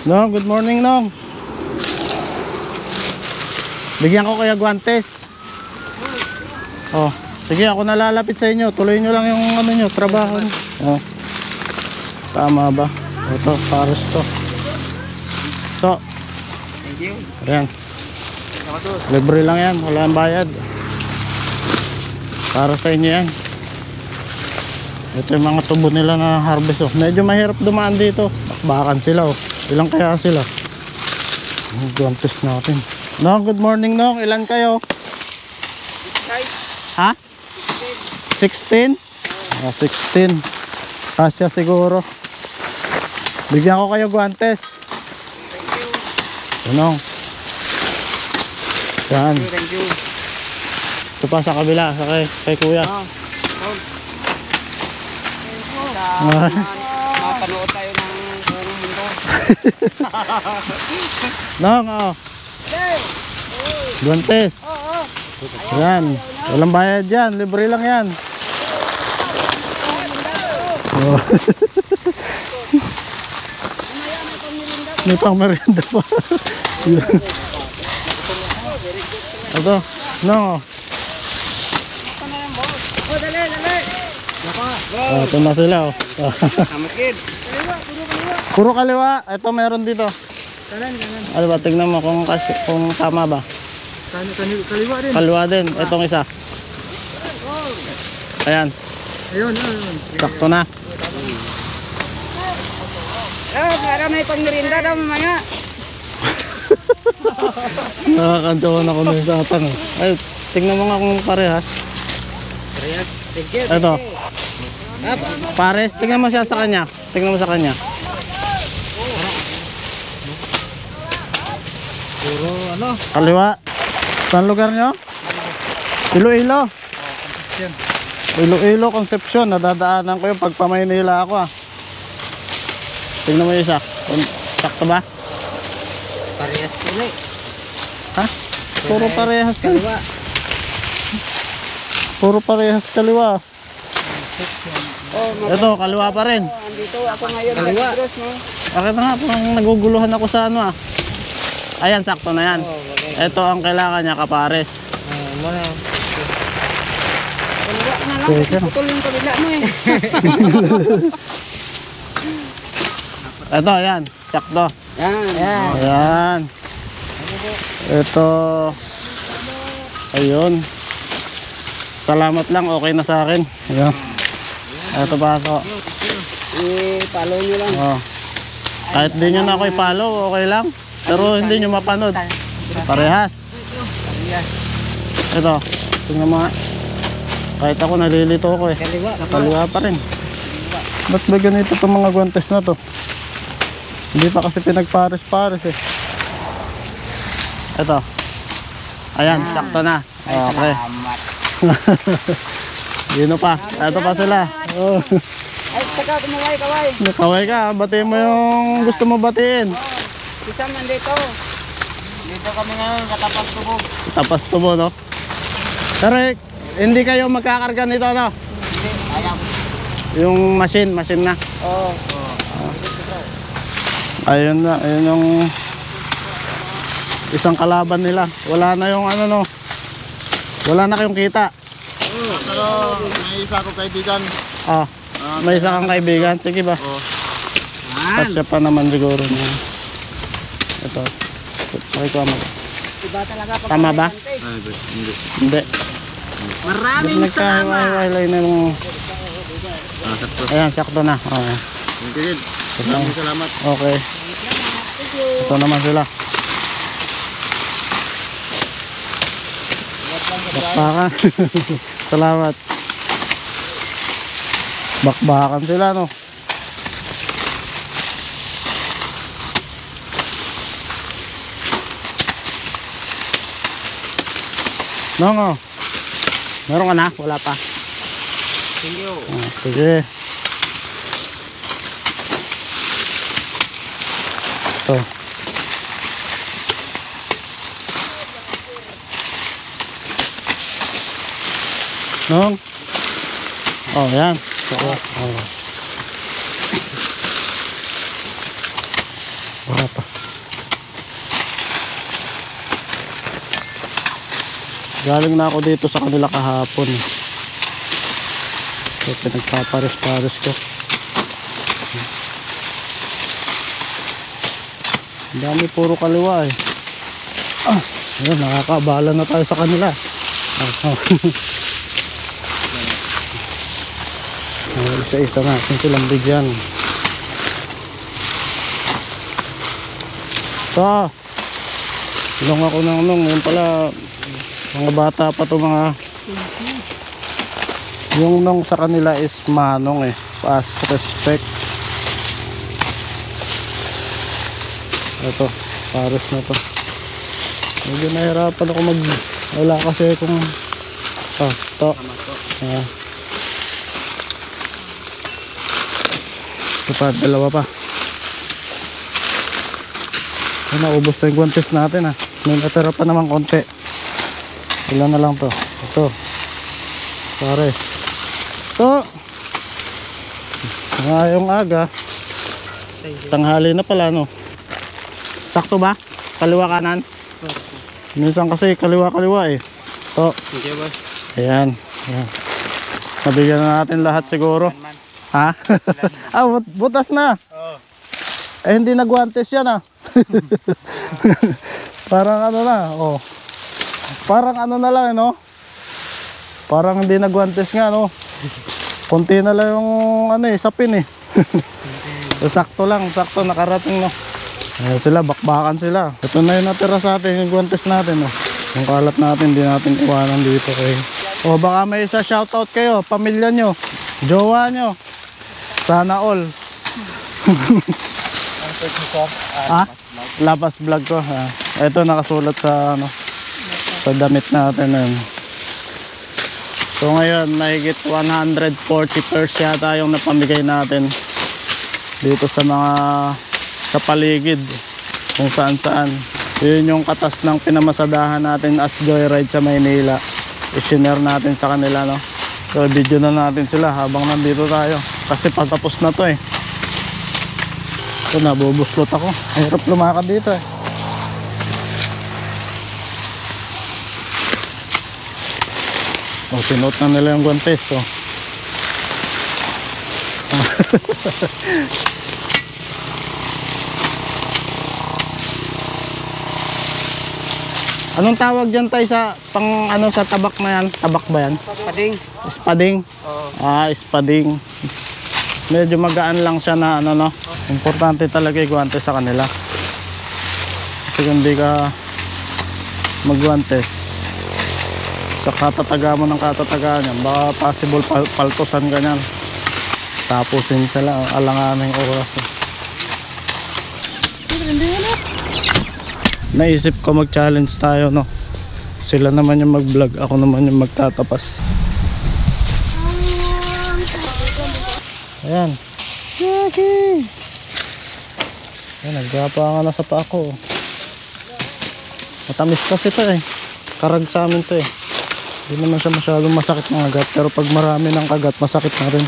No, good morning, Nong. Bigyan ko kaya guantes. Oh, sige, ako nalalapit sa inyo. Tuloy nyo lang yung ano nyo, trabaho. Oh. Tama ba? Ito, pares to. Ito. Thank you. Ayan. Libre lang yan, wala ang bayad. Para sa inyo yan. Ito yung mga tubo nila na harvest. Oh. Medyo mahirap dumaan dito. Bakbakan sila. Oh. Ilang kaya sila? Guantes natin. No, good morning, Nong. Ilan kayo? Ha? 16? Oh, 16. Kasya siguro. Bigyan ko kayo guantes. Nong. Yan. Thank you. Ito pa sa kabila, sa kay kuya. Mapanood tayo ng buong mundo. Nong, oh. Guantes. Yan. Walang bayad yan. Libre lang yan. Oh. May pang merienda pa. Ito. Nong, oh. Oh, ito na sila, oh. Puro kaliwa. Ito meron dito. Ano ba, tignan mo kung tama ba. Kaliwa din. Kaliwa din. Itong isa. Ayan. Ayun. Sakto na. Para may pangmerinda daw mamaya. Nakakantawan ako ng satang. Ay, tignan mo nga kung parehas. Thank you. Ito. Pares. Tignan mo siya sa kanya. Tignan mo sa kanya. Puro ano? Kaliwa. Saan lugar nyo? Iloilo. Iloilo, Concepcion. Nadadaanan ko yung pagpa Maynila ako, ah. Tignan mo yung isa. Sakto ba? Parehas ulit. Ha? Puro parehas. Kaliwa. Puro parehas kaliwa. Oh, Ito, kaliwa pa rin. andito ako ngayon. Kaliwa. Bakit na nga? Parang naguguluhan ako sa ano, ah. Ayan, sakto na yan. Ito ang kailangan niya, kapares. Muna. Kaliwa na lang. Okay, Kasi putol yung kabila mo eh. Ito, ayan. Sakto. Yan. Ayan. Ito. Ayun. Salamat lang. Okay na sa akin. Ayan. Ito pa ako. I-follow nyo lang. Oh. Kahit di nyo na ako i-follow, okay lang. Pero hindi nyo mapanood. Parehas. Ito. Tingnan mo nga. Kahit ako nalilito ako eh. Kaliwa. Kaliwa pa rin. Ba't ba ganito itong mga guantes na to? Hindi pa kasi pinagpares-pares eh. Ito. Ayan, sakto na. Okay. Salamat. Dino pa. Ito pa sila. Oh. Ay, saka kaway. Kaway ka. Batiin mo yung gusto mo batiin. Isa man dito. Dito kami ngayon, katapas tubo. Tapas tubo, no? Pero hindi kayo magkakarga nito, no? Hindi, ayaw. Yung machine na. Oo. Ayun na, ayun yung isang kalaban nila. Wala na yung ano, no? Wala na kayong kita. Pero may isa akong kaibigan. Ah, may isa kang kaibigan. Sige ba? Kasya pa naman siguro. Ito. Sakay ko naman. Iba talaga pag Tama ba? Hindi. Hindi. Maraming salamat. Highlight na yung... Ayan, sakto na. Okay. Thank you. Maraming salamat. Okay. Ito naman sila. Bakbakan. Salamat. Bakbakan sila, no? Nongo. Meron ka na? Wala pa. Thank you. Ah, sige. Ito. Nong. Oh, yan. Oh. Wala pa. Galing na ako dito sa kanila kahapon. So pinagpapares-pares ko. Ang dami puro kaliwa eh. Ayun, nakakabala na tayo sa kanila. Isa-isa natin silang bigyan. Ito. Ilong ako ng nung. Ngayon pala, mga bata pa to mga. Yung nung sa kanila is manong eh. Pass respect. Ito, pares na to. Medyo nahirapan ako wala kasi kung ito. Ito pa, dalawa pa. Naubos na yung guantes natin may natira pa naman konti. Ilan na lang to. Ito pare. Ito ngayong aga. Tanghali na pala no. Sakto ba? Kaliwa kanan? Minsan kasi kaliwa-kaliwa eh. Ito. Ayan. Nabigyan na natin lahat siguro. Ha? Butas na. Eh hindi nagwantes yan Parang ano na, parang ano na lang, no? Parang hindi nagwantes nga, no? Konti na lang yung sapin eh. Sakto lang, sakto nakarating, no? Ayan sila, bakbakan sila. Ito na yung natira sa atin, yung gwantes natin, no? Yung kalat natin, hindi natin iwanan dito kay. Baka may isa shoutout kayo, pamilya nyo, jowa nyo. Sana all. Lapas vlog ko. Ito nakasulat sa sa damit natin. So ngayon, mahigit 140 pairs yata yung napamigay natin dito sa mga sa paligid kung saan saan. Yun yung katas ng pinamasadahan natin as joyride sa Maynila. I-share natin sa kanila, no? So video na natin sila habang nandito tayo kasi patapos na to eh. So nabubuslot ako, hirap lumakad dito eh. Sinuot na nila yung guantes Anong tawag dyan tayo sa sa tabak na yan? Tabak ba yan? Spading. Spading? Spading. Medyo magaan lang siya na no? Importante talaga yung guantes sa kanila. Kasi kung hindi ka magguantes, sa katataga mo ng katatagaan yan, baka possible paltosan ka nyan. Tapusin sila, alanganing oras. Naisip ko mag-challenge tayo, no? Sila naman yung mag-vlog, ako naman yung magtatapas. Ayan. Yaki! Ayan, naggapangan na sa paa ko. Matamis kasi ito eh. Karag sa amin ito eh. Hindi naman siya masyadong masakit ng agat. Pero pag marami ng kagat, masakit na rin.